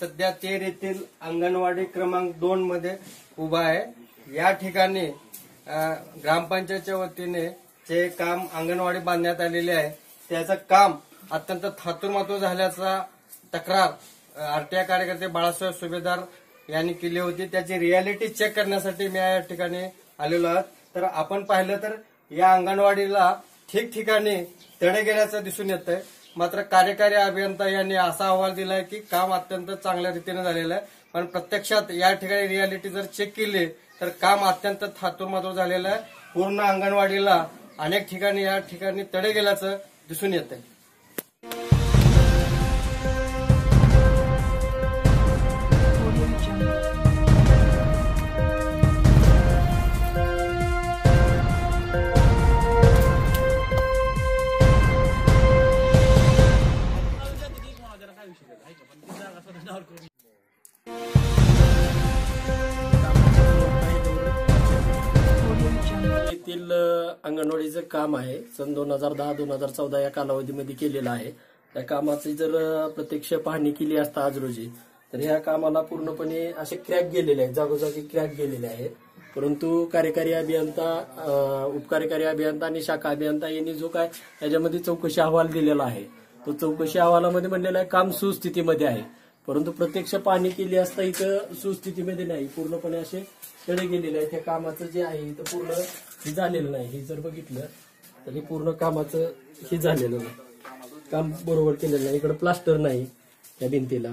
सध्या तेर येथील अंगणवाडी क्रमांक 2 मध्ये उभा आहे। या ठिकाणी ग्रामपंचायतच्या वतीने जे काम अंगणवाडी बांधण्यात आलेले आहे त्याचं काम अत्यंत थातुरमातुर झाल्याचा तक्रार आरटीआय कार्यकर्ते बाळासाहेब सुभेदार यांनी केली होती। त्याची रियालिटी चेक करण्यासाठी मी या ठिकाणी आलेलो आहे। तर आपण पाहिलं तर या अंगणवाडीला ठिकठिकाणी तडे गेल्याचं दिसून येतंय। मात्र कार्यकारी अभियंता यांनी असा अहवाल दिलाय की काम अत्यंत चांगल्या रीतीने झालेलं आहे, पण प्रत्यक्षात या ठिकाणी रियालिटी जर चेक केली तर काम अत्यंत थातुरमातुर झालेलं आहे। पूर्ण अंगणवाडीला अनेक ठिकाणी या ठिकाणी तडे गेल्याचं दिसून येतंय। येथील अंगणवाडीचं काम आहे सन 2010-2014 या कालावधीमध्ये केलेलं आहे। या कामाची जर प्रत्यक्ष पाहणी केली असता आज रोजी तर ह्या कामाला पूर्णपणे असे क्रॅक गेलेले आहेत, जागोजागी क्रॅक गेलेले आहेत। परंतु कार्यकारी अभियंता, उपकार्यकारी अभियंता आणि शाखा अभियंता यांनी जो काय याच्यामध्ये चौकशी अहवाल दिलेला आहे तो चौकशी अहवालामध्ये म्हणलेला आहे काम सुस्थितीमध्ये आहे, परंतु प्रत्यक्ष पाहणी केली असता इथं सुस्थितीमध्ये नाही, पूर्णपणे असे तडे गेलेले आहेत। त्या कामाचं जे आहे इथं पूर्ण हे झालेलं नाही। हे जर बघितलं तर हे पूर्ण कामाचं हे झालेलं नाही, काम बरोबर केलेलं नाही। इकडे प्लास्टर नाही त्या भिंतीला।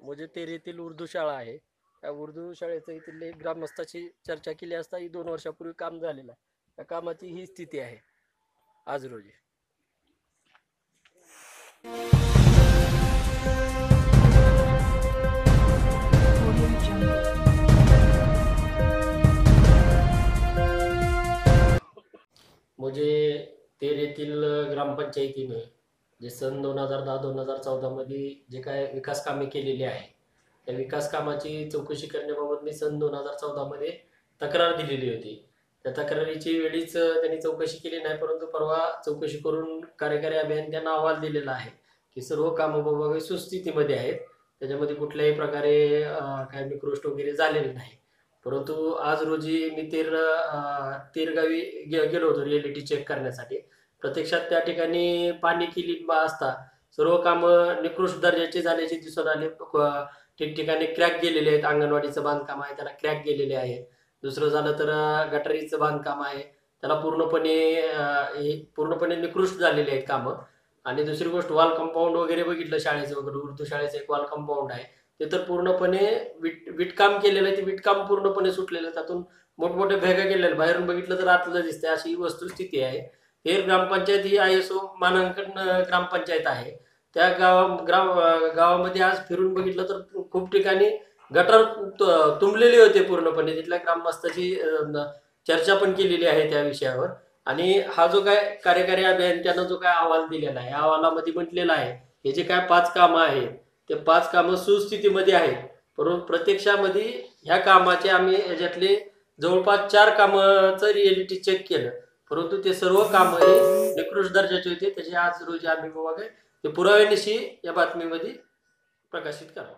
म्हणजे तेर येथील उर्दू शाळा आहे, त्या उर्दू शाळेचं इथले ग्रामस्थाची चर्चा केली असता ही 2 वर्षापूर्वी काम झालेलं आहे। त्या कामाची ही स्थिती आहे आज रोजी। म्हणजे तेर येथील ग्रामपंचायतीने जे सन 2010-2014 मध्ये जे काय विकास कामे केलेली आहे त्या विकास कामाची चौकशी करण्याबाबत मी सन 2014 मध्ये तक्रार दिलेली होती। त्या तक्रारीची वेळीच त्यांनी चौकशी केली नाही, परंतु परवा चौकशी करून कार्यकारी अभियंत्यांना अहवाल दिलेला आहे की सर्व कामं बाबा सुस्थितीमध्ये आहेत, त्याच्यामध्ये कुठल्याही प्रकारे काय निकृष्ट वगैरे झालेले नाही। परंतु आज रोजी मी तेर गावी गेलो होतो रियालिटी चेक करण्यासाठी। प्रत्यक्षात त्या ठिकाणी पाहणी केली असता सर्व कामं निकृष्ट दर्जाचे झाल्याचे दिसून आले। ठिकठिकाणी क्रॅक गेलेले आहेत, अंगणवाडीचं बांधकाम आहे त्याला क्रॅक गेलेले आहे। दुसरं झालं तर गटारीचं बांधकाम आहे त्याला पूर्णपणे निकृष्ट झालेले आहेत कामं। आणि दुसरी गोष्ट वॉल कंपाऊंड वगैरे बघितलं शाळेचं वगैरे, उर्दू शाळेचं एक वॉल कंपाऊंड आहे ते तर पूर्णपणे विटकाम केलेलं आहे, ते विटकाम पूर्णपणे सुटलेलं आहे, त्यातून मोठमोठे भेगा गेलेले, बाहेरून बघितलं तर आतलं दिसते अशी वस्तुस्थिती आहे। तेर ग्रामपंचायत ही ISO मानांकन ग्रामपंचायत आहे। त्या गावामध्ये आज फिरून बघितलं तर खूप ठिकाणी गटर तुंबलेले होते पूर्णपणे। तिथल्या ग्रामस्थाची चर्चा पण केलेली आहे त्या विषयावर। आणि हा जो काय कार्यकारी अभियंत्यानं जो काय अहवाल दिलेला आहे, अहवालामध्ये म्हटलेलं आहे हे जे काय 5 कामं आहेत ते 5 कामं सुस्थितीमध्ये आहेत, परंतु प्रत्यक्षामध्ये ह्या कामाचे आम्ही याच्यातले जवळपास 4 कामाचं रियालिटी चेक केलं, परंतु ते सर्व कामं हे निकृष्ट दर्जाचे होते। त्याचे आज रोजी आम्ही बघा ते पुराव्यानिशी या बातमीमध्ये प्रकाशित करावं।